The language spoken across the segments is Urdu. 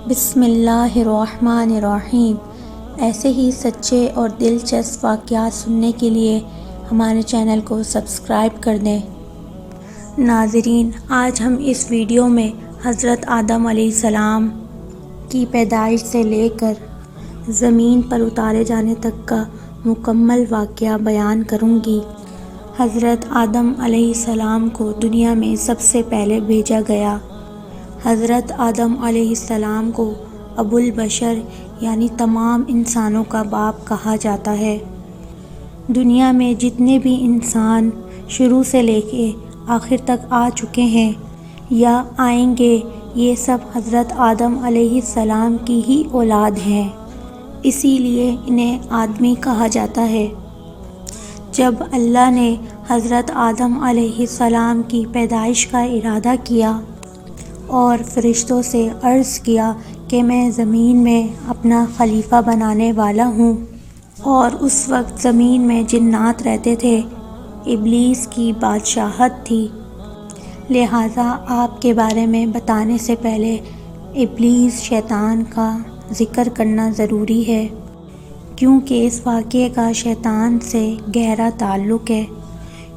بسم اللہ الرحمن الرحیم۔ ایسے ہی سچے اور دلچسپ واقعات سننے کے لیے ہمارے چینل کو سبسکرائب کر دیں۔ ناظرین، آج ہم اس ویڈیو میں حضرت آدم علیہ السلام کی پیدائش سے لے کر زمین پر اتارے جانے تک کا مکمل واقعہ بیان کروں گی۔ حضرت آدم علیہ السلام کو دنیا میں سب سے پہلے بھیجا گیا۔ حضرت آدم علیہ السلام کو ابو البشر یعنی تمام انسانوں کا باپ کہا جاتا ہے۔ دنیا میں جتنے بھی انسان شروع سے لے کے آخر تک آ چکے ہیں یا آئیں گے، یہ سب حضرت آدم علیہ السلام کی ہی اولاد ہیں، اسی لیے انہیں آدمی کہا جاتا ہے۔ جب اللہ نے حضرت آدم علیہ السلام کی پیدائش کا ارادہ کیا اور فرشتوں سے عرض کیا کہ میں زمین میں اپنا خلیفہ بنانے والا ہوں، اور اس وقت زمین میں جنات رہتے تھے، ابلیس کی بادشاہت تھی، لہٰذا آپ کے بارے میں بتانے سے پہلے ابلیس شیطان کا ذکر کرنا ضروری ہے، کیونکہ اس واقعے کا شیطان سے گہرا تعلق ہے،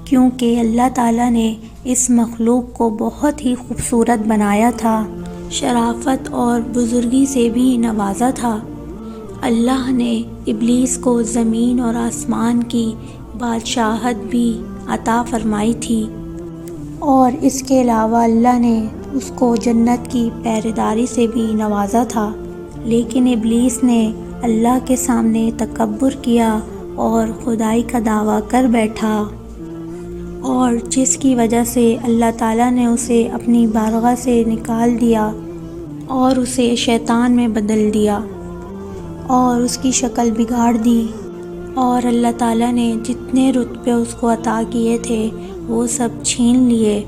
کیونکہ اللہ تعالیٰ نے اس مخلوق کو بہت ہی خوبصورت بنایا تھا، شرافت اور بزرگی سے بھی نوازا تھا۔ اللہ نے ابلیس کو زمین اور آسمان کی بادشاہت بھی عطا فرمائی تھی، اور اس کے علاوہ اللہ نے اس کو جنت کی پہرےداری سے بھی نوازا تھا، لیکن ابلیس نے اللہ کے سامنے تکبر کیا اور خدائی کا دعویٰ کر بیٹھا، اور جس کی وجہ سے اللہ تعالیٰ نے اسے اپنی بارگاہ سے نکال دیا اور اسے شیطان میں بدل دیا اور اس کی شکل بگاڑ دی، اور اللہ تعالیٰ نے جتنے رتبے اس کو عطا کیے تھے وہ سب چھین لیے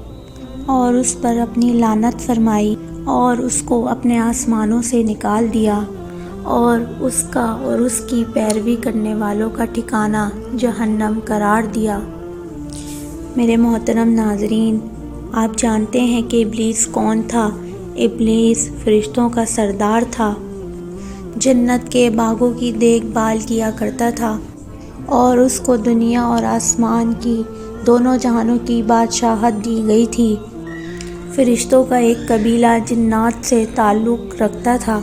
اور اس پر اپنی لعنت فرمائی اور اس کو اپنے آسمانوں سے نکال دیا، اور اس کا اور اس کی پیروی کرنے والوں کا ٹھکانہ جہنم قرار دیا۔ میرے محترم ناظرین، آپ جانتے ہیں کہ ابلیس کون تھا؟ ابلیس فرشتوں کا سردار تھا، جنت کے باغوں کی دیکھ بھال کیا کرتا تھا، اور اس کو دنیا اور آسمان کی دونوں جہانوں کی بادشاہت دی گئی تھی۔ فرشتوں کا ایک قبیلہ جنات سے تعلق رکھتا تھا۔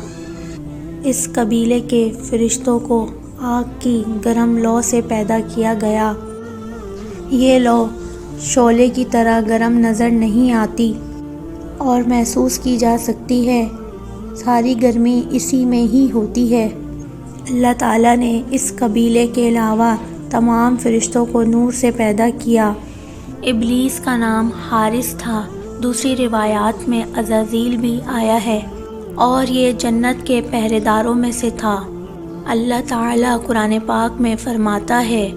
اس قبیلے کے فرشتوں کو آگ کی گرم لو سے پیدا کیا گیا۔ یہ لو شعلے کی طرح گرم نظر نہیں آتی اور محسوس کی جا سکتی ہے، ساری گرمی اسی میں ہی ہوتی ہے۔ اللہ تعالیٰ نے اس قبیلے کے علاوہ تمام فرشتوں کو نور سے پیدا کیا۔ ابلیس کا نام حارث تھا، دوسری روایات میں عزازیل بھی آیا ہے، اور یہ جنت کے پہرے داروں میں سے تھا۔ اللہ تعالیٰ قرآن پاک میں فرماتا ہے،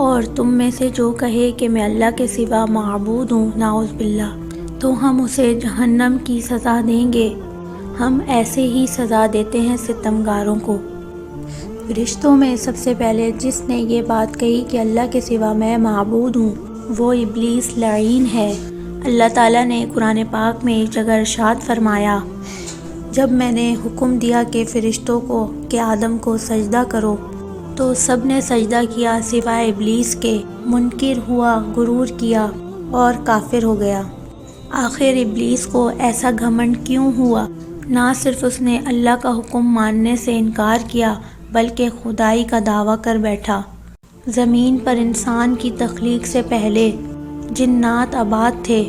اور تم میں سے جو کہے کہ میں اللہ کے سوا معبود ہوں، نعوذ باللہ، تو ہم اسے جہنم کی سزا دیں گے۔ ہم ایسے ہی سزا دیتے ہیں ستمگاروں کو۔ فرشتوں میں سب سے پہلے جس نے یہ بات کہی کہ اللہ کے سوا میں معبود ہوں، وہ ابلیس لعین ہے۔ اللہ تعالیٰ نے قرآن پاک میں ایک جگہ ارشاد فرمایا، جب میں نے حکم دیا کہ فرشتوں کو کہ آدم کو سجدہ کرو، تو سب نے سجدہ کیا سوائے ابلیس کے، منکر ہوا، غرور کیا اور کافر ہو گیا۔ آخر ابلیس کو ایسا گھمنڈ کیوں ہوا؟ نہ صرف اس نے اللہ کا حکم ماننے سے انکار کیا، بلکہ خدائی کا دعویٰ کر بیٹھا۔ زمین پر انسان کی تخلیق سے پہلے جنات آباد تھے،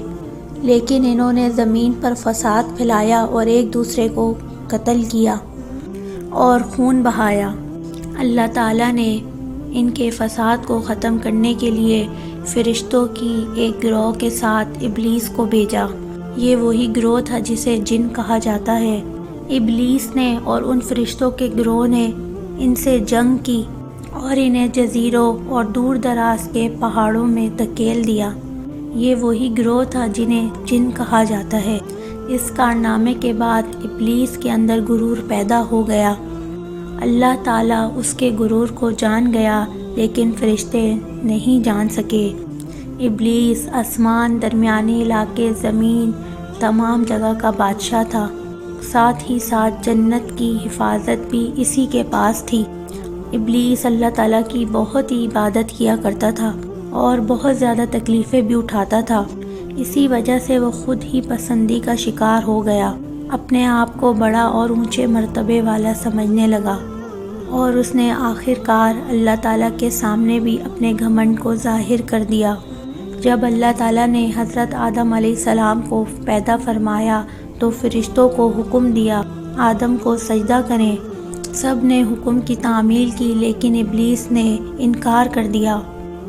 لیکن انہوں نے زمین پر فساد پھیلایا اور ایک دوسرے کو قتل کیا اور خون بہایا۔ اللہ تعالیٰ نے ان کے فساد کو ختم کرنے کے لیے فرشتوں کی ایک گروہ کے ساتھ ابلیس کو بھیجا۔ یہ وہی گروہ تھا جسے جن کہا جاتا ہے۔ ابلیس نے اور ان فرشتوں کے گروہ نے ان سے جنگ کی اور انہیں جزیروں اور دور دراز کے پہاڑوں میں دھکیل دیا۔ یہ وہی گروہ تھا جنہیں جن کہا جاتا ہے۔ اس کارنامے کے بعد ابلیس کے اندر غرور پیدا ہو گیا۔ اللہ تعالیٰ اس کے غرور کو جان گیا، لیکن فرشتے نہیں جان سکے۔ ابلیس آسمان، درمیانی علاقے، زمین، تمام جگہ کا بادشاہ تھا۔ ساتھ ہی ساتھ جنت کی حفاظت بھی اسی کے پاس تھی۔ ابلیس اللہ تعالیٰ کی بہت ہی عبادت کیا کرتا تھا اور بہت زیادہ تکلیفیں بھی اٹھاتا تھا۔ اسی وجہ سے وہ خود ہی پسندی کا شکار ہو گیا، اپنے آپ کو بڑا اور اونچے مرتبے والا سمجھنے لگا، اور اس نے آخر کار اللہ تعالیٰ کے سامنے بھی اپنے گھمنڈ کو ظاہر کر دیا۔ جب اللہ تعالیٰ نے حضرت آدم علیہ السلام کو پیدا فرمایا تو فرشتوں کو حکم دیا آدم کو سجدہ کریں۔ سب نے حکم کی تعمیل کی، لیکن ابلیس نے انکار کر دیا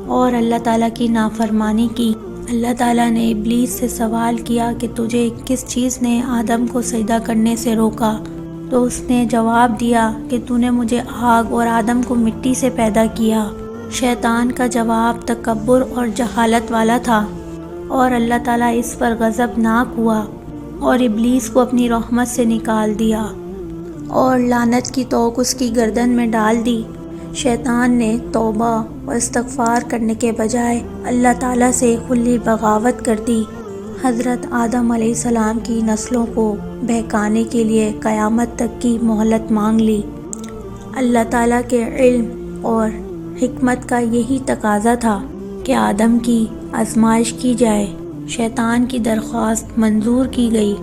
اور اللہ تعالیٰ کی نافرمانی کی۔ اللہ تعالیٰ نے ابلیس سے سوال کیا کہ تجھے کس چیز نے آدم کو سجدہ کرنے سے روکا؟ تو اس نے جواب دیا کہ تو نے مجھے آگ اور آدم کو مٹی سے پیدا کیا۔ شیطان کا جواب تکبر اور جہالت والا تھا، اور اللہ تعالیٰ اس پر غضبناک ہوا اور ابلیس کو اپنی رحمت سے نکال دیا اور لعنت کی توق اس کی گردن میں ڈال دی۔ شیطان نے توبہ اور استغفار کرنے کے بجائے اللہ تعالیٰ سے کھلی بغاوت کر دی۔ حضرت آدم علیہ السلام کی نسلوں کو بہکانے کے لیے قیامت تک کی مہلت مانگ لی۔ اللہ تعالیٰ کے علم اور حکمت کا یہی تقاضا تھا کہ آدم کی آزمائش کی جائے۔ شیطان کی درخواست منظور کی گئی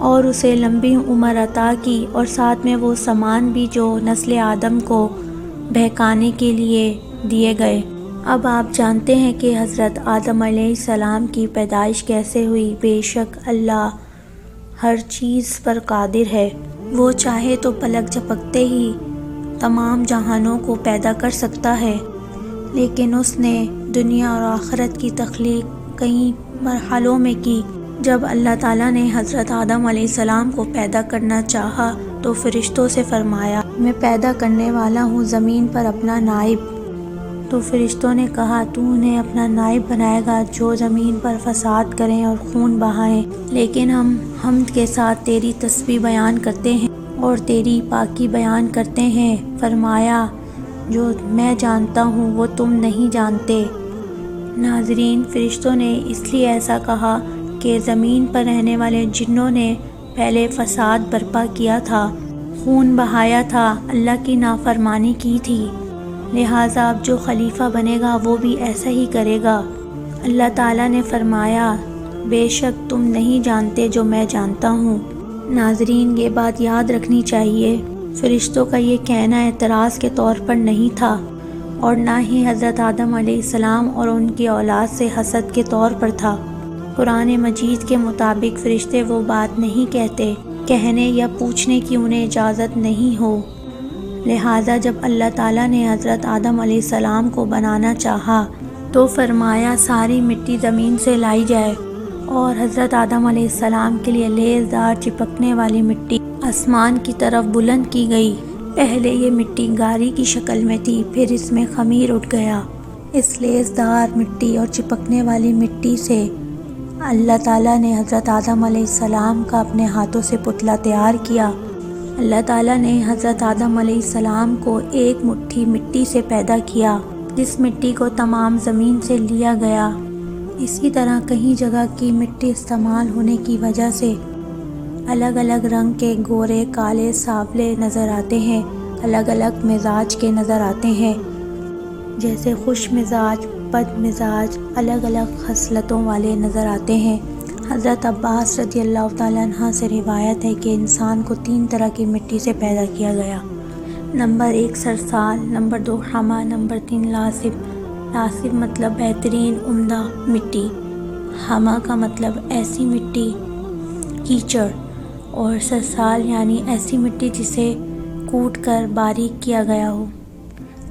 اور اسے لمبی عمر عطا کی، اور ساتھ میں وہ سامان بھی جو نسل آدم کو بہکانے کے لیے دیے گئے۔ اب آپ جانتے ہیں کہ حضرت آدم علیہ السلام کی پیدائش کیسے ہوئی۔ بے شک اللہ ہر چیز پر قادر ہے، وہ چاہے تو پلک جھپکتے ہی تمام جہانوں کو پیدا کر سکتا ہے، لیکن اس نے دنیا اور آخرت کی تخلیق کئی مرحلوں میں کی۔ جب اللہ تعالیٰ نے حضرت آدم علیہ السلام کو پیدا کرنا چاہا تو فرشتوں سے فرمایا، میں پیدا کرنے والا ہوں زمین پر اپنا نائب۔ تو فرشتوں نے کہا، تو انہیں اپنا نائب بنائے گا جو زمین پر فساد کریں اور خون بہائیں، لیکن ہم حمد کے ساتھ تیری تسبیح بیان کرتے ہیں اور تیری پاکی بیان کرتے ہیں۔ فرمایا، جو میں جانتا ہوں وہ تم نہیں جانتے۔ ناظرین، فرشتوں نے اس لیے ایسا کہا کہ زمین پر رہنے والے جنوں نے پہلے فساد برپا کیا تھا، خون بہایا تھا، اللہ کی نافرمانی کی تھی، لہٰذا اب جو خلیفہ بنے گا وہ بھی ایسا ہی کرے گا۔ اللہ تعالیٰ نے فرمایا، بے شک تم نہیں جانتے جو میں جانتا ہوں۔ ناظرین، یہ بات یاد رکھنی چاہیے، فرشتوں کا یہ کہنا اعتراض کے طور پر نہیں تھا، اور نہ ہی حضرت آدم علیہ السلام اور ان کی اولاد سے حسد کے طور پر تھا۔ قرآن مجید کے مطابق فرشتے وہ بات نہیں کہتے، کہنے یا پوچھنے کی انہیں اجازت نہیں ہو۔ لہٰذا جب اللہ تعالیٰ نے حضرت آدم علیہ السلام کو بنانا چاہا تو فرمایا ساری مٹی زمین سے لائی جائے، اور حضرت آدم علیہ السلام کے لیے لیزدار چپکنے والی مٹی آسمان کی طرف بلند کی گئی۔ پہلے یہ مٹی گاری کی شکل میں تھی، پھر اس میں خمیر اٹھ گیا۔ اس لیزدار مٹی اور چپکنے والی مٹی سے اللہ تعالیٰ نے حضرت آدم علیہ السلام کا اپنے ہاتھوں سے پتلا تیار کیا۔ اللہ تعالیٰ نے حضرت آدم علیہ السلام کو ایک مٹھی مٹی سے پیدا کیا، جس مٹی کو تمام زمین سے لیا گیا۔ اسی طرح کہیں جگہ کی مٹی استعمال ہونے کی وجہ سے الگ الگ رنگ کے گورے، کالے، سانولے نظر آتے ہیں، الگ الگ مزاج کے نظر آتے ہیں، جیسے خوش مزاج، بد مزاج، الگ الگ خصلتوں والے نظر آتے ہیں۔ حضرت عباس رضی اللہ تعالیٰ عنہ سے روایت ہے کہ انسان کو 3 طرح کی مٹی سے پیدا کیا گیا۔ نمبر 1 سرسال، نمبر 2 حما، نمبر 3 لاسب۔ لاسب مطلب بہترین، عمدہ مٹی۔ حما کا مطلب ایسی مٹی، کیچڑ، اور سرسال یعنی ایسی مٹی جسے کوٹ کر باریک کیا گیا ہو،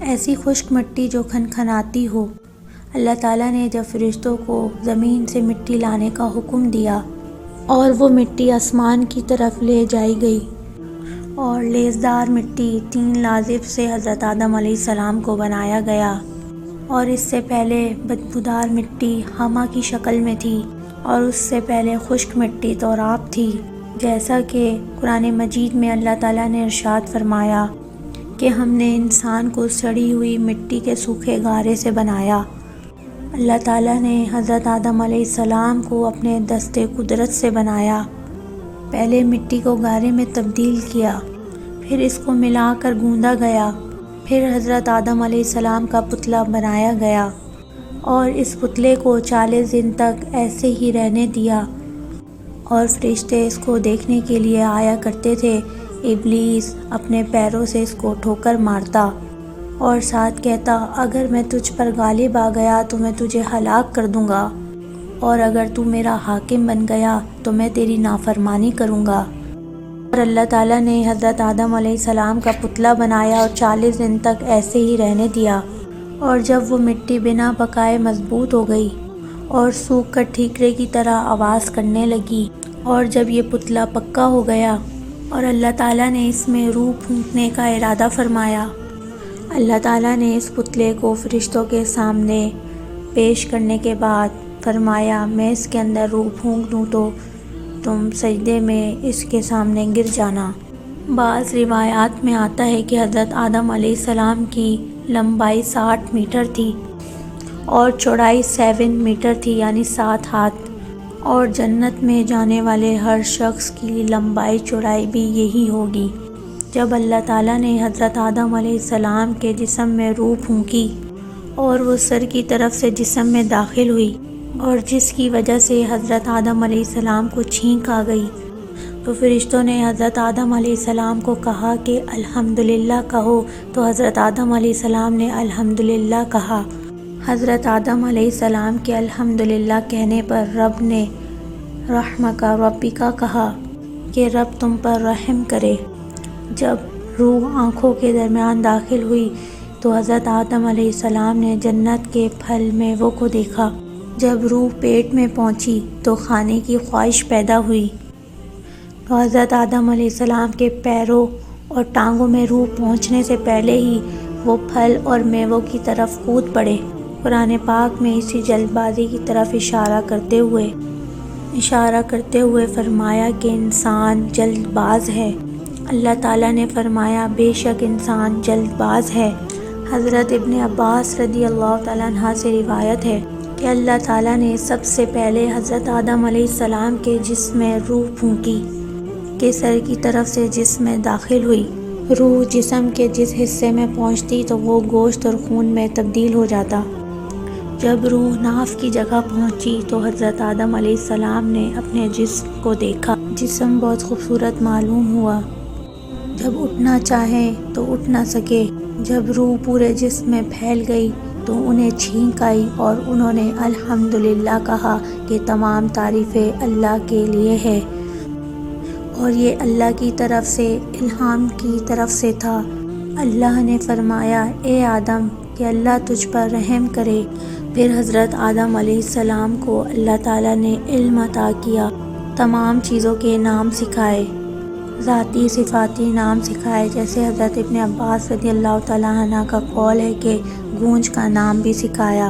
ایسی خشک مٹی جو کھنکھناتی ہو۔ اللہ تعالیٰ نے جب فرشتوں کو زمین سے مٹی لانے کا حکم دیا اور وہ مٹی آسمان کی طرف لے جائی گئی، اور لیزدار مٹی 3 لازب سے حضرت آدم علیہ السلام کو بنایا گیا، اور اس سے پہلے بدبودار مٹی حما کی شکل میں تھی، اور اس سے پہلے خشک مٹی توراب تھی، جیسا کہ قرآن مجید میں اللہ تعالیٰ نے ارشاد فرمایا کہ ہم نے انسان کو سڑی ہوئی مٹی کے سوکھے گارے سے بنایا۔ اللہ تعالیٰ نے حضرت آدم علیہ السلام کو اپنے دست قدرت سے بنایا، پہلے مٹی کو گارے میں تبدیل کیا، پھر اس کو ملا کر گوندا گیا، پھر حضرت آدم علیہ السلام کا پتلا بنایا گیا اور اس پتلے کو 40 دن تک ایسے ہی رہنے دیا، اور فرشتے اس کو دیکھنے کے لیے آیا کرتے تھے۔ ابلیس اپنے پیروں سے اس کو ٹھوکر مارتا اور ساتھ کہتا، اگر میں تجھ پر غالب آ گیا تو میں تجھے ہلاک کر دوں گا، اور اگر تو میرا حاکم بن گیا تو میں تیری نافرمانی کروں گا۔ اور اللہ تعالیٰ نے حضرت آدم علیہ السلام کا پتلا بنایا اور 40 دن تک ایسے ہی رہنے دیا، اور جب وہ مٹی بنا پکائے مضبوط ہو گئی اور سوکھ کر ٹھیکرے کی طرح آواز کرنے لگی، اور جب یہ پتلا پکا ہو گیا اور اللہ تعالیٰ نے اس میں روح پھونکنے کا ارادہ فرمایا، اللہ تعالیٰ نے اس پتلے کو فرشتوں کے سامنے پیش کرنے کے بعد فرمایا، میں اس کے اندر روح پھونک دوں تو تم سجدے میں اس کے سامنے گر جانا۔ بعض روایات میں آتا ہے کہ حضرت آدم علیہ السلام کی لمبائی 60 میٹر تھی اور چوڑائی 7 میٹر تھی، یعنی 7 ہاتھ، اور جنت میں جانے والے ہر شخص کی لمبائی چوڑائی بھی یہی ہوگی۔ جب اللہ تعالیٰ نے حضرت آدم علیہ السلام کے جسم میں روح پھونکی اور وہ سر کی طرف سے جسم میں داخل ہوئی، اور جس کی وجہ سے حضرت آدم علیہ السلام کو چھینک آ گئی، تو فرشتوں نے حضرت آدم علیہ السلام کو کہا کہ الحمدللہ کہو، تو حضرت آدم علیہ السلام نے الحمدللہ کہا۔ حضرت آدم علیہ السلام کے الحمدللہ کہنے پر رب نے رحمک ربکا کہا کہ رب تم پر رحم کرے۔ جب روح آنکھوں کے درمیان داخل ہوئی تو حضرت آدم علیہ السلام نے جنت کے پھل میووں کو دیکھا۔ جب روح پیٹ میں پہنچی تو کھانے کی خواہش پیدا ہوئی، تو حضرت آدم علیہ السلام کے پیروں اور ٹانگوں میں روح پہنچنے سے پہلے ہی وہ پھل اور میووں کی طرف کود پڑے۔ قرآن پاک میں اسی جلد بازی کی طرف اشارہ کرتے ہوئے فرمایا کہ انسان جلد باز ہے۔ اللہ تعالیٰ نے فرمایا، بے شک انسان جلد باز ہے۔ حضرت ابن عباس رضی اللہ تعالیٰ عنہ سے روایت ہے کہ اللہ تعالیٰ نے سب سے پہلے حضرت آدم علیہ السلام کے جسم میں روح پھونکی کہ سر کی طرف سے جسم میں داخل ہوئی۔ روح جسم کے جس حصے میں پہنچتی تو وہ گوشت اور خون میں تبدیل ہو جاتا۔ جب روح ناف کی جگہ پہنچی تو حضرت آدم علیہ السلام نے اپنے جسم کو دیکھا۔ جسم بہت خوبصورت معلوم ہوا۔ جب اٹھنا چاہے تو اٹھ نہ سکے۔ جب روح پورے جسم میں پھیل گئی تو انہیں چھینک آئی اور انہوں نے الحمدللہ کہا کہ تمام تعریفیں اللہ کے لیے ہے، اور یہ اللہ کی طرف سے الہام کی طرف سے تھا۔ اللہ نے فرمایا، اے آدم کہ اللہ تجھ پر رحم کرے۔ پھر حضرت آدم علیہ السلام کو اللہ تعالیٰ نے علم عطا کیا، تمام چیزوں کے نام سکھائے، ذاتی صفاتی نام سکھائے، جیسے حضرت ابن عباس رضی اللہ تعالیٰ عنہ کا قول ہے کہ گونج کا نام بھی سکھایا۔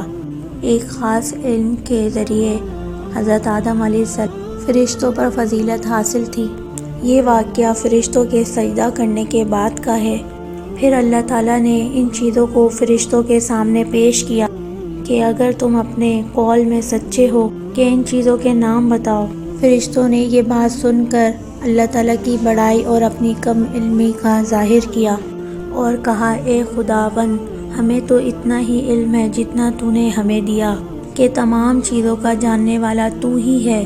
ایک خاص علم کے ذریعے حضرت آدم علیہ السلام فرشتوں پر فضیلت حاصل تھی۔ یہ واقعہ فرشتوں کے سجدہ کرنے کے بعد کا ہے۔ پھر اللہ تعالیٰ نے ان چیزوں کو فرشتوں کے سامنے پیش کیا کہ اگر تم اپنے قول میں سچے ہو کہ ان چیزوں کے نام بتاؤ۔ فرشتوں نے یہ بات سن کر اللہ تعالیٰ کی بڑائی اور اپنی کم علمی کا ظاہر کیا اور کہا، اے خداوند، ہمیں تو اتنا ہی علم ہے جتنا تو نے ہمیں دیا کہ تمام چیزوں کا جاننے والا تو ہی ہے۔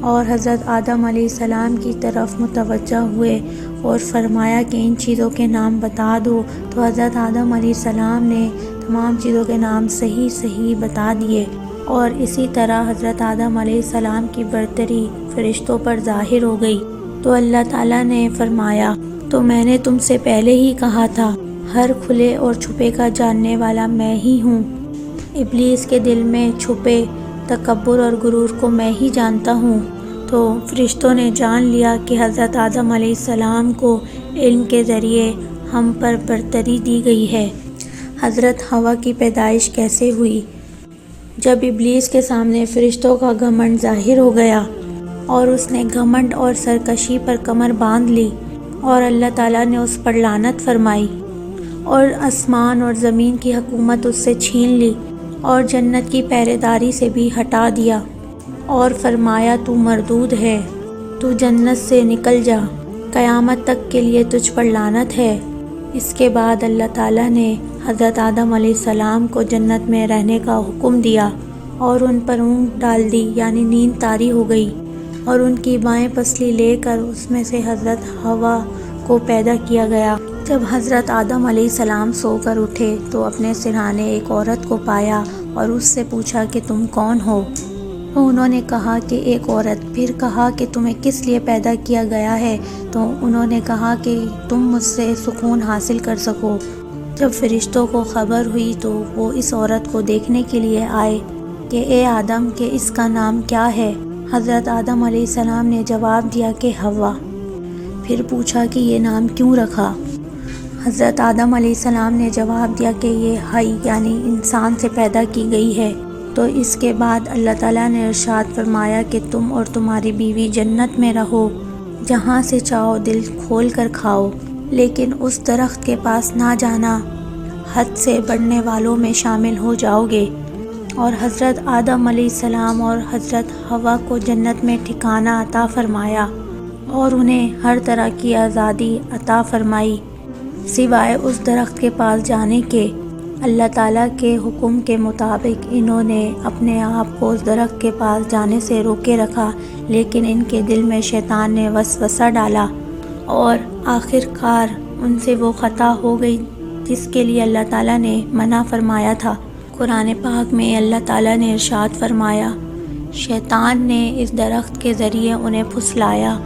اور حضرت آدم علیہ السلام کی طرف متوجہ ہوئے اور فرمایا کہ ان چیزوں کے نام بتا دو، تو حضرت آدم علیہ السلام نے تمام چیزوں کے نام صحیح بتا دیے، اور اسی طرح حضرت آدم علیہ السلام کی برتری فرشتوں پر ظاہر ہو گئی۔ تو اللہ تعالیٰ نے فرمایا، تو میں نے تم سے پہلے ہی کہا تھا، ہر کھلے اور چھپے کا جاننے والا میں ہی ہوں۔ ابلیس کے دل میں چھپے تکبر اور غرور کو میں ہی جانتا ہوں۔ تو فرشتوں نے جان لیا کہ حضرت آدم علیہ السلام کو علم کے ذریعے ہم پر برتری دی گئی ہے۔ حضرت حوا کی پیدائش کیسے ہوئی؟ جب ابلیس کے سامنے فرشتوں کا گھمنڈ ظاہر ہو گیا اور اس نے گھمنڈ اور سرکشی پر کمر باندھ لی، اور اللہ تعالیٰ نے اس پر لعنت فرمائی اور آسمان اور زمین کی حکومت اس سے چھین لی اور جنت کی پہرے داری سے بھی ہٹا دیا، اور فرمایا تو مردود ہے، تو جنت سے نکل جا، قیامت تک کے لیے تجھ پر لعنت ہے۔ اس کے بعد اللہ تعالیٰ نے حضرت آدم علیہ السلام کو جنت میں رہنے کا حکم دیا اور ان پر اونگ ڈال دی، یعنی نیند طاری ہو گئی، اور ان کی بائیں پسلی لے کر اس میں سے حضرت حوا کو پیدا کیا گیا۔ جب حضرت آدم علیہ السلام سو کر اٹھے تو اپنے سرہانے ایک عورت کو پایا اور اس سے پوچھا کہ تم کون ہو؟ تو انہوں نے کہا کہ ایک عورت۔ پھر کہا کہ تمہیں کس لیے پیدا کیا گیا ہے؟ تو انہوں نے کہا کہ تم مجھ سے سکون حاصل کر سکو۔ جب فرشتوں کو خبر ہوئی تو وہ اس عورت کو دیکھنے کے لیے آئے کہ اے آدم کہ اس کا نام کیا ہے؟ حضرت آدم علیہ السلام نے جواب دیا کہ حوا۔ پھر پوچھا کہ یہ نام کیوں رکھا؟ حضرت آدم علیہ السلام نے جواب دیا کہ یہ حی یعنی انسان سے پیدا کی گئی ہے۔ تو اس کے بعد اللہ تعالیٰ نے ارشاد فرمایا کہ تم اور تمہاری بیوی جنت میں رہو، جہاں سے چاہو دل کھول کر کھاؤ، لیکن اس درخت کے پاس نہ جانا، حد سے بڑھنے والوں میں شامل ہو جاؤ گے۔ اور حضرت آدم علیہ السلام اور حضرت حوا کو جنت میں ٹھکانہ عطا فرمایا اور انہیں ہر طرح کی آزادی عطا فرمائی سوائے اس درخت کے پاس جانے کے۔ اللہ تعالیٰ کے حکم کے مطابق انہوں نے اپنے آپ کو اس درخت کے پاس جانے سے روکے رکھا، لیکن ان کے دل میں شیطان نے وسوسہ ڈالا اور آخر کار ان سے وہ خطا ہو گئی جس کے لیے اللہ تعالیٰ نے منع فرمایا تھا۔ قرآن پاک میں اللہ تعالیٰ نے ارشاد فرمایا، شیطان نے اس درخت کے ذریعے انہیں پھسلایا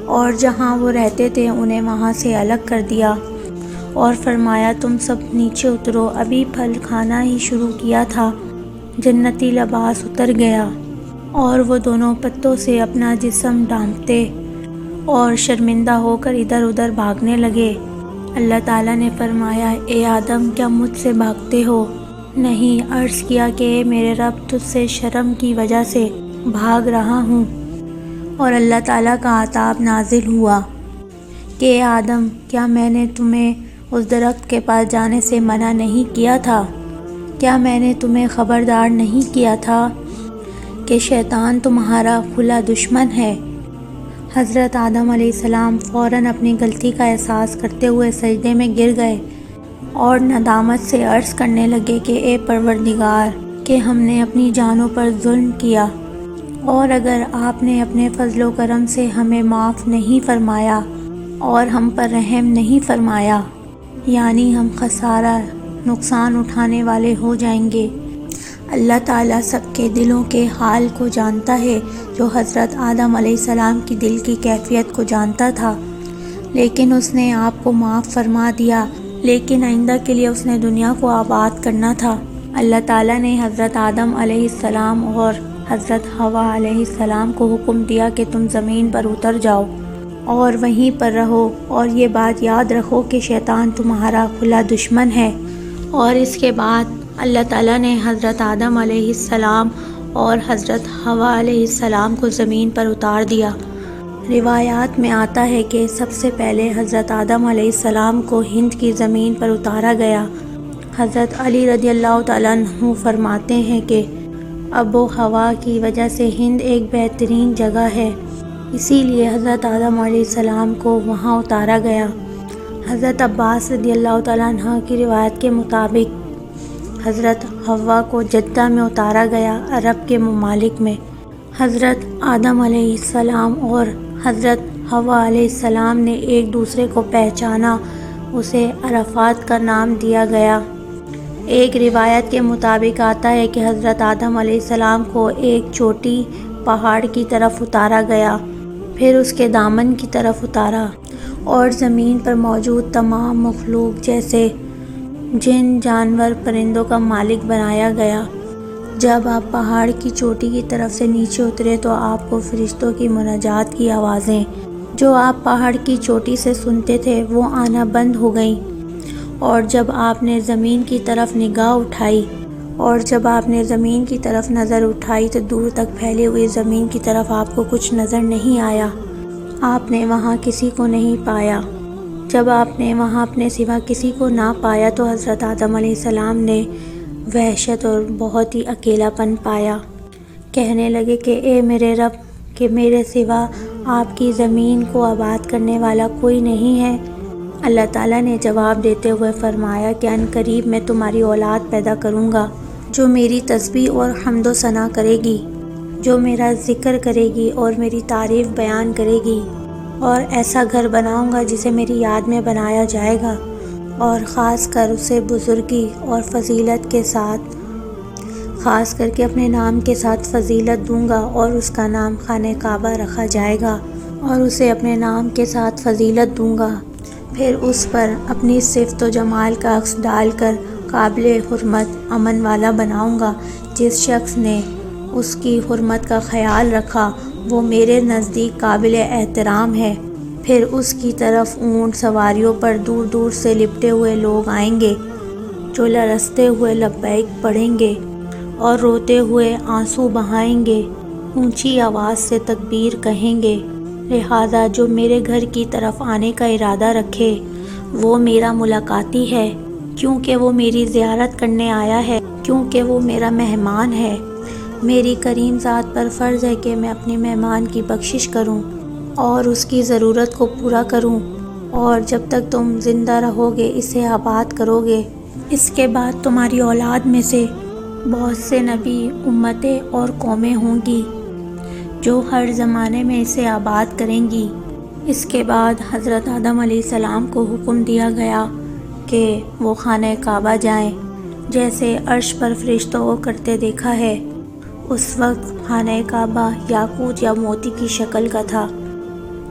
اور جہاں وہ رہتے تھے انہیں وہاں سے الگ کر دیا اور فرمایا تم سب نیچے اترو۔ ابھی پھل کھانا ہی شروع کیا تھا، جنتی لباس اتر گیا اور وہ دونوں پتوں سے اپنا جسم ڈھانپتے اور شرمندہ ہو کر ادھر ادھر بھاگنے لگے۔ اللہ تعالیٰ نے فرمایا اے آدم کیا مجھ سے بھاگتے ہو؟ نہیں، عرض کیا کہ اے میرے رب تجھ سے شرم کی وجہ سے بھاگ رہا ہوں۔ اور اللہ تعالیٰ کا عذاب نازل ہوا کہ اے آدم کیا میں نے تمہیں اس درخت کے پاس جانے سے منع نہیں کیا تھا؟ کیا میں نے تمہیں خبردار نہیں کیا تھا کہ شیطان تمہارا کھلا دشمن ہے؟ حضرت آدم علیہ السلام فوراً اپنی غلطی کا احساس کرتے ہوئے سجدے میں گر گئے اور ندامت سے عرض کرنے لگے کہ اے پروردگار کہ ہم نے اپنی جانوں پر ظلم کیا، اور اگر آپ نے اپنے فضل و کرم سے ہمیں معاف نہیں فرمایا اور ہم پر رحم نہیں فرمایا، یعنی ہم خسارہ نقصان اٹھانے والے ہو جائیں گے۔ اللہ تعالیٰ سب کے دلوں کے حال کو جانتا ہے۔ جو حضرت آدم علیہ السلام کی دل کی کیفیت کو جانتا تھا، لیکن اس نے آپ کو معاف فرما دیا، لیکن آئندہ کے لیے اس نے دنیا کو آباد کرنا تھا۔ اللہ تعالیٰ نے حضرت آدم علیہ السلام اور حضرت حوا علیہ السلام کو حکم دیا کہ تم زمین پر اتر جاؤ اور وہیں پر رہو، اور یہ بات یاد رکھو کہ شیطان تمہارا کھلا دشمن ہے۔ اور اس کے بعد اللہ تعالیٰ نے حضرت آدم علیہ السلام اور حضرت حوا علیہ السلام کو زمین پر اتار دیا۔ روایات میں آتا ہے کہ سب سے پہلے حضرت آدم علیہ السلام کو ہند کی زمین پر اتارا گیا۔ حضرت علی رضی اللہ تعالیٰ عنہ فرماتے ہیں کہ آب و ہوا کی وجہ سے ہند ایک بہترین جگہ ہے، اسی لیے حضرت آدم علیہ السلام کو وہاں اتارا گیا۔ حضرت عباس رضی اللہ تعالیٰ عنہ کی روایت کے مطابق حضرت حوا کو جدہ میں اتارا گیا، عرب کے ممالک میں۔ حضرت آدم علیہ السلام اور حضرت حوا علیہ السلام نے ایک دوسرے کو پہچانا، اسے عرفات کا نام دیا گیا۔ ایک روایت کے مطابق آتا ہے کہ حضرت آدم علیہ السلام کو ایک چوٹی پہاڑ کی طرف اتارا گیا، پھر اس کے دامن کی طرف اتارا اور زمین پر موجود تمام مخلوق جیسے جن، جانور، پرندوں کا مالک بنایا گیا۔ جب آپ پہاڑ کی چوٹی کی طرف سے نیچے اترے تو آپ کو فرشتوں کی مناجات کی آوازیں جو آپ پہاڑ کی چوٹی سے سنتے تھے وہ آنا بند ہو گئیں، اور جب آپ نے زمین کی طرف نظر اٹھائی تو دور تک پھیلی ہوئی زمین کی طرف آپ کو کچھ نظر نہیں آیا۔ آپ نے وہاں کسی کو نہیں پایا۔ جب آپ نے وہاں اپنے سوا کسی کو نہ پایا تو حضرت آدم علیہ السلام نے وحشت اور بہت ہی اکیلا پن پایا۔ کہنے لگے کہ اے میرے رب کہ میرے سوا آپ کی زمین کو آباد کرنے والا کوئی نہیں ہے؟ اللہ تعالیٰ نے جواب دیتے ہوئے فرمایا کہ ان قریب میں تمہاری اولاد پیدا کروں گا جو میری تسبیح اور حمد و ثنا کرے گی، جو میرا ذکر کرے گی اور میری تعریف بیان کرے گی، اور ایسا گھر بناؤں گا جسے میری یاد میں بنایا جائے گا، اور خاص کر اسے بزرگی اور فضیلت کے ساتھ، خاص کر کے اپنے نام کے ساتھ فضیلت دوں گا، اور اس کا نام خانہ کعبہ رکھا جائے گا، اور اسے اپنے نام کے ساتھ فضیلت دوں گا۔ پھر اس پر اپنی صفت و جمال کا عکس ڈال کر قابل حرمت امن والا بناؤں گا۔ جس شخص نے اس کی حرمت کا خیال رکھا وہ میرے نزدیک قابل احترام ہے۔ پھر اس کی طرف اونٹ سواریوں پر دور دور سے لپٹے ہوئے لوگ آئیں گے جو لرزتے ہوئے لبیک پڑھیں گے اور روتے ہوئے آنسو بہائیں گے، اونچی آواز سے تکبیر کہیں گے۔ لہذا جو میرے گھر کی طرف آنے کا ارادہ رکھے وہ میرا ملاقاتی ہے، کیونکہ وہ میری زیارت کرنے آیا ہے، کیونکہ وہ میرا مہمان ہے۔ میری کریم ذات پر فرض ہے کہ میں اپنے مہمان کی بخشش کروں اور اس کی ضرورت کو پورا کروں، اور جب تک تم زندہ رہو گے اسے آباد کرو گے۔ اس کے بعد تمہاری اولاد میں سے بہت سے نبی، امتیں اور قومیں ہوں گی جو ہر زمانے میں اسے آباد کریں گی۔ اس کے بعد حضرت آدم علیہ السلام کو حکم دیا گیا کہ وہ خانہ کعبہ جائیں، جیسے عرش پر فرشتوں کو کرتے دیکھا ہے۔ اس وقت خانہ کعبہ یاقوت یا موتی کی شکل کا تھا۔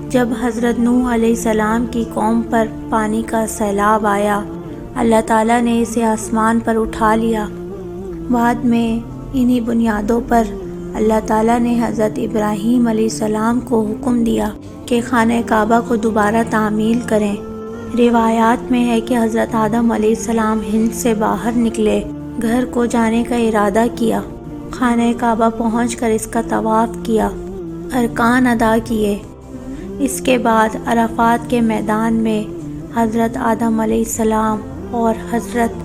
جب حضرت نوح علیہ السلام کی قوم پر پانی کا سیلاب آیا، اللہ تعالیٰ نے اسے آسمان پر اٹھا لیا۔ بعد میں انہی بنیادوں پر اللہ تعالیٰ نے حضرت ابراہیم علیہ السلام کو حکم دیا کہ خانہ کعبہ کو دوبارہ تعمیر کریں۔ روایات میں ہے کہ حضرت آدم علیہ السلام ہند سے باہر نکلے، گھر کو جانے کا ارادہ کیا، خانہ کعبہ پہنچ کر اس کا طواف کیا، ارکان ادا کیے۔ اس کے بعد عرفات کے میدان میں حضرت آدم علیہ السلام اور حضرت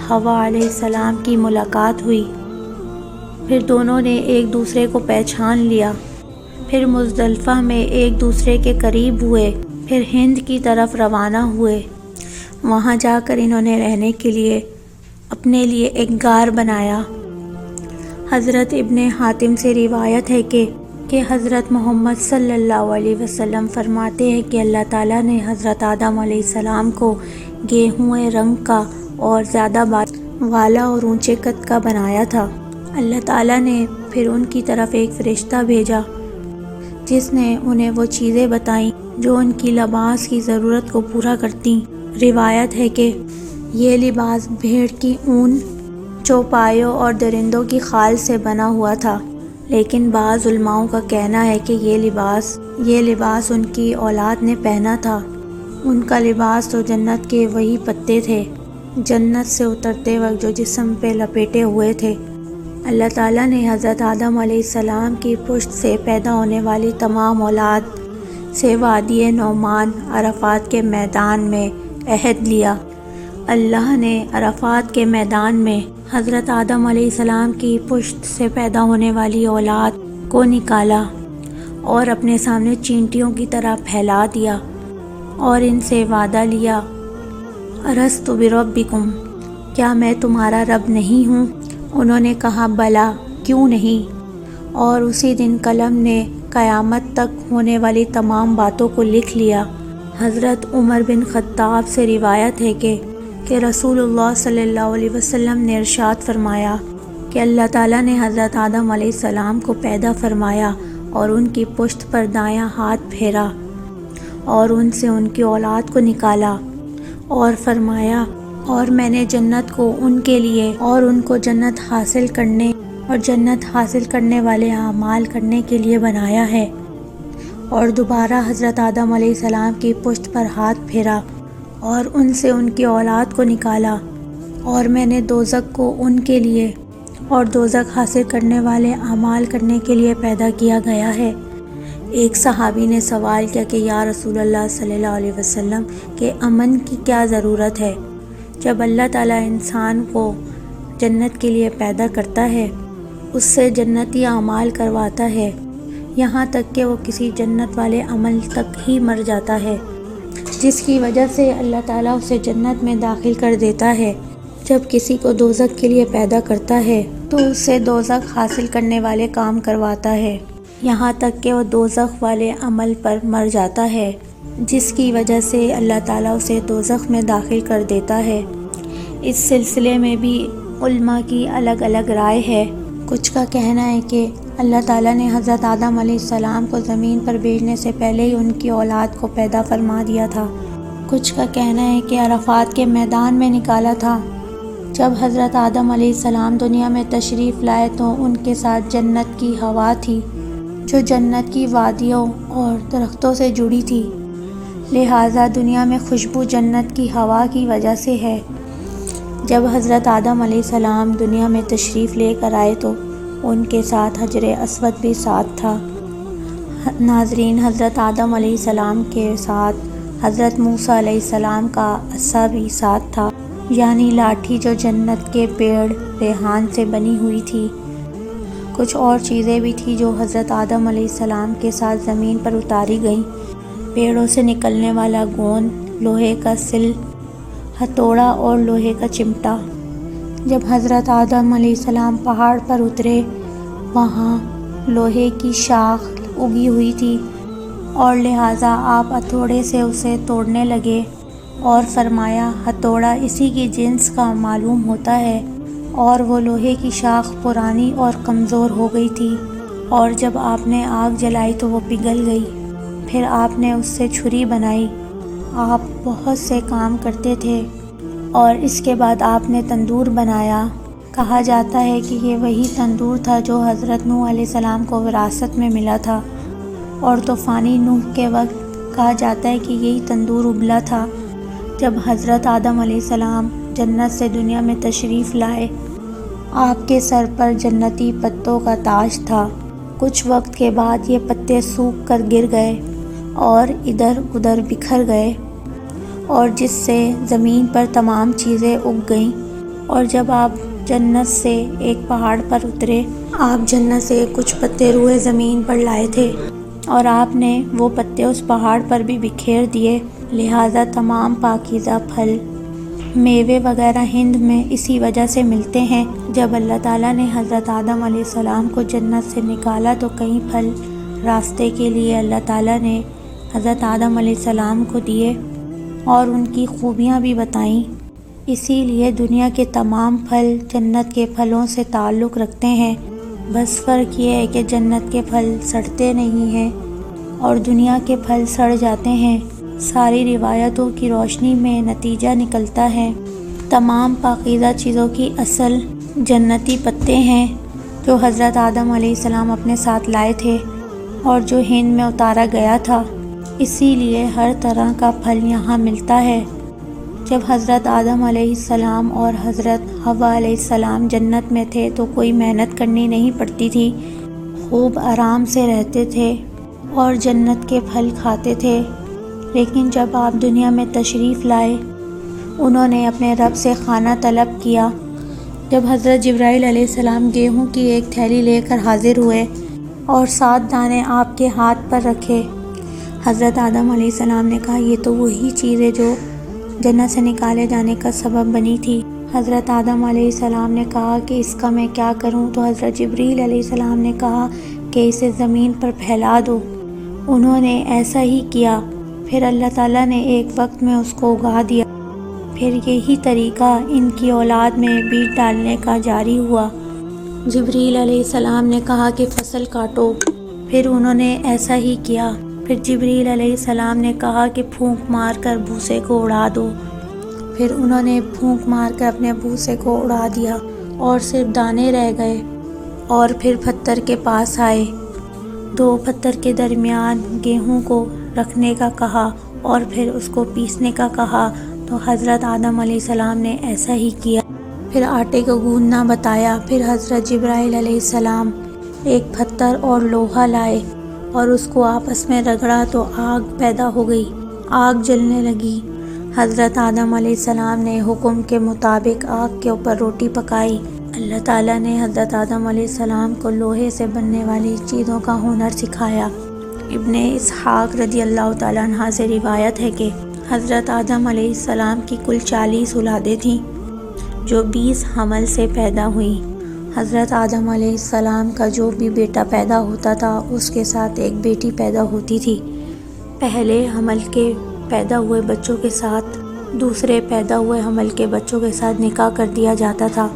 حوا علیہ السلام کی ملاقات ہوئی۔ پھر دونوں نے ایک دوسرے کو پہچان لیا۔ پھر مزدلفہ میں ایک دوسرے کے قریب ہوئے، پھر ہند کی طرف روانہ ہوئے۔ وہاں جا کر انہوں نے رہنے کے لیے اپنے لیے ایک غار بنایا۔ حضرت ابن حاتم سے روایت ہے کہ حضرت محمد صلی اللہ علیہ وسلم فرماتے ہیں کہ اللہ تعالیٰ نے حضرت آدم علیہ السلام کو گیہوئے رنگ کا اور زیادہ بال والا اور اونچے قد کا بنایا تھا۔ اللہ تعالیٰ نے پھر ان کی طرف ایک فرشتہ بھیجا جس نے انہیں وہ چیزیں بتائیں جو ان کی لباس کی ضرورت کو پورا کرتیں۔ روایت ہے کہ یہ لباس بھیڑ کی اون، چوپایوں اور درندوں کی خال سے بنا ہوا تھا، لیکن بعض علماؤں کا کہنا ہے کہ یہ لباس ان کی اولاد نے پہنا تھا۔ ان کا لباس تو جنت کے وہی پتے تھے جنت سے اترتے وقت جو جسم پہ لپیٹے ہوئے تھے۔ اللہ تعالیٰ نے حضرت آدم علیہ السلام کی پشت سے پیدا ہونے والی تمام اولاد سے وادی نعمان عرفات کے میدان میں عہد لیا۔ اللہ نے عرفات کے میدان میں حضرت آدم علیہ السلام کی پشت سے پیدا ہونے والی اولاد کو نکالا اور اپنے سامنے چینٹیوں کی طرح پھیلا دیا اور ان سے وعدہ لیا، الست بربکم، کیا میں تمہارا رب نہیں ہوں؟ انہوں نے کہا بلا، کیوں نہیں؟ اور اسی دن قلم نے قیامت تک ہونے والی تمام باتوں کو لکھ لیا۔ حضرت عمر بن خطاب سے روایت ہے کہ رسول اللہ صلی اللہ علیہ وسلم نے ارشاد فرمایا کہ اللہ تعالیٰ نے حضرت آدم علیہ السلام کو پیدا فرمایا اور ان کی پشت پر دایاں ہاتھ پھیرا اور ان سے ان کی اولاد کو نکالا اور فرمایا، اور میں نے جنت کو ان کے لیے اور ان کو جنت حاصل کرنے اور جنت حاصل کرنے والے اعمال کرنے کے لیے بنایا ہے۔ اور دوبارہ حضرت آدم علیہ السلام کی پشت پر ہاتھ پھیرا اور ان سے ان کی اولاد کو نکالا، اور میں نے دوزخ کو ان کے لیے اور دوزخ حاصل کرنے والے اعمال کرنے کے لیے پیدا کیا گیا ہے۔ ایک صحابی نے سوال کیا کہ یا رسول اللہ صلی اللہ علیہ وسلم کہ امن کی کیا ضرورت ہے؟ جب اللہ تعالیٰ انسان کو جنت کے لیے پیدا کرتا ہے، اس سے جنتی اعمال کرواتا ہے، یہاں تک کہ وہ کسی جنت والے عمل تک ہی مر جاتا ہے، جس کی وجہ سے اللہ تعالیٰ اسے جنت میں داخل کر دیتا ہے۔ جب کسی کو دوزخ کے لیے پیدا کرتا ہے تو اس سے دوزخ حاصل کرنے والے کام کرواتا ہے، یہاں تک کہ وہ دوزخ والے عمل پر مر جاتا ہے، جس کی وجہ سے اللہ تعالیٰ اسے دوزخ میں داخل کر دیتا ہے۔ اس سلسلے میں بھی علماء کی الگ الگ رائے ہے۔ کچھ کا کہنا ہے کہ اللہ تعالیٰ نے حضرت آدم علیہ السلام کو زمین پر بھیجنے سے پہلے ہی ان کی اولاد کو پیدا فرما دیا تھا۔ کچھ کا کہنا ہے کہ عرفات کے میدان میں نکالا تھا۔ جب حضرت آدم علیہ السلام دنیا میں تشریف لائے تو ان کے ساتھ جنت کی ہوا تھی، جو جنت کی وادیوں اور درختوں سے جڑی تھی، لہٰذا دنیا میں خوشبو جنت کی ہوا کی وجہ سے ہے۔ جب حضرت آدم علیہ السلام دنیا میں تشریف لے کر آئے تو ان کے ساتھ حجر اسود بھی ساتھ تھا۔ ناظرین، حضرت آدم علیہ السلام کے ساتھ حضرت موسیٰ علیہ السلام کا عصا بھی ساتھ تھا، یعنی لاٹھی جو جنت کے پیڑ ریحان سے بنی ہوئی تھی۔ کچھ اور چیزیں بھی تھیں جو حضرت آدم علیہ السلام کے ساتھ زمین پر اتاری گئیں، پیڑوں سے نکلنے والا گوند، لوہے کا سل، ہتھوڑا اور لوہے کا چمٹا۔ جب حضرت آدم علیہ السلام پہاڑ پر اترے، وہاں لوہے کی شاخ اگی ہوئی تھی اور لہٰذا آپ ہتھوڑے سے اسے توڑنے لگے اور فرمایا ہتھوڑا اسی کی جنس کا معلوم ہوتا ہے، اور وہ لوہے کی شاخ پرانی اور کمزور ہو گئی تھی، اور جب آپ نے آگ جلائی تو وہ پگھل گئی۔ پھر آپ نے اس سے چھری بنائی۔ آپ بہت سے کام کرتے تھے، اور اس کے بعد آپ نے تندور بنایا۔ کہا جاتا ہے کہ یہ وہی تندور تھا جو حضرت نوح علیہ السلام کو وراثت میں ملا تھا، اور طوفانی نوح کے وقت کہا جاتا ہے کہ یہی تندور ابلا تھا۔ جب حضرت آدم علیہ السلام جنت سے دنیا میں تشریف لائے، آپ کے سر پر جنتی پتوں کا تاج تھا۔ کچھ وقت کے بعد یہ پتے سوکھ کر گر گئے اور ادھر ادھر بکھر گئے، اور جس سے زمین پر تمام چیزیں اگ گئیں۔ اور جب آپ جنت سے ایک پہاڑ پر اترے، آپ جنت سے کچھ پتے روئے زمین پر لائے تھے، اور آپ نے وہ پتے اس پہاڑ پر بھی بکھیر دیے، لہٰذا تمام پاکیزہ پھل، میوے وغیرہ ہند میں اسی وجہ سے ملتے ہیں۔ جب اللہ تعالیٰ نے حضرت آدم علیہ السلام کو جنت سے نکالا تو کئی پھل راستے کے لیے اللہ تعالیٰ نے حضرت آدم علیہ السلام کو دیے اور ان کی خوبیاں بھی بتائیں۔ اسی لیے دنیا کے تمام پھل جنت کے پھلوں سے تعلق رکھتے ہیں، بس فرق یہ ہے کہ جنت کے پھل سڑتے نہیں ہیں اور دنیا کے پھل سڑ جاتے ہیں۔ ساری روایتوں کی روشنی میں نتیجہ نکلتا ہے تمام پاکیزہ چیزوں کی اصل جنتی پتے ہیں جو حضرت آدم علیہ السلام اپنے ساتھ لائے تھے اور جو ہند میں اتارا گیا تھا، اسی لیے ہر طرح کا پھل یہاں ملتا ہے۔ جب حضرت آدم علیہ السلام اور حضرت حوا علیہ السلام جنت میں تھے تو کوئی محنت کرنی نہیں پڑتی تھی، خوب آرام سے رہتے تھے اور جنت کے پھل کھاتے تھے۔ لیکن جب آپ دنیا میں تشریف لائے، انہوں نے اپنے رب سے کھانا طلب کیا۔ جب حضرت جبرائیل علیہ السلام گیہوں کی ایک تھیلی لے کر حاضر ہوئے اور 7 دانے آپ کے ہاتھ پر رکھے، حضرت آدم علیہ السلام نے کہا یہ تو وہی چیز ہے جو جنت سے نکالے جانے کا سبب بنی تھی۔ حضرت آدم علیہ السلام نے کہا کہ اس کا میں کیا کروں؟ تو حضرت جبرائیل علیہ السلام نے کہا کہ اسے زمین پر پھیلا دو۔ انہوں نے ایسا ہی کیا، پھر اللہ تعالیٰ نے ایک وقت میں اس کو اگا دیا۔ پھر یہی طریقہ ان کی اولاد میں بیج ڈالنے کا جاری ہوا۔ جبرائیل علیہ السلام نے کہا کہ فصل کاٹو، پھر انہوں نے ایسا ہی کیا۔ پھر جبرائیل علیہ السلام نے کہا کہ پھونک مار کر بھوسے کو اڑا دو، پھر انہوں نے پھونک مار کر اپنے بھوسے کو اڑا دیا اور صرف دانے رہ گئے، اور پھر پتھر کے پاس آئے، 2 پتھر کے درمیان گیہوں کو رکھنے کا کہا اور پھر اس کو پیسنے کا کہا، تو حضرت آدم علیہ السلام نے ایسا ہی کیا۔ پھر آٹے کو گوندنا بتایا۔ پھر حضرت جبرائیل علیہ السلام ایک پتھر اور لوہا لائے اور اس کو آپس میں رگڑا تو آگ پیدا ہو گئی، آگ جلنے لگی۔ حضرت آدم علیہ السلام نے حکم کے مطابق آگ کے اوپر روٹی پکائی۔ اللہ تعالیٰ نے حضرت آدم علیہ السلام کو لوہے سے بننے والی چیزوں کا ہنر سکھایا۔ ابن اسحاق رضی اللہ تعالیٰ عنہ سے روایت ہے کہ حضرت آدم علیہ السلام کی کل 40 اولادیں تھیں جو 20 حمل سے پیدا ہوئیں۔ حضرت آدم علیہ السلام کا جو بھی بیٹا پیدا ہوتا تھا اس کے ساتھ ایک بیٹی پیدا ہوتی تھی۔ پہلے حمل کے پیدا ہوئے بچوں کے ساتھ دوسرے پیدا ہوئے حمل کے بچوں کے ساتھ نکاح کر دیا جاتا تھا،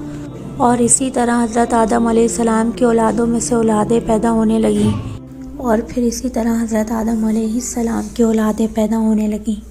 اور اسی طرح حضرت آدم علیہ السلام کی اولادوں میں سے اولادیں پیدا ہونے لگیں، اور پھر اسی طرح حضرت آدم علیہ السلام کی اولادیں پیدا ہونے لگیں۔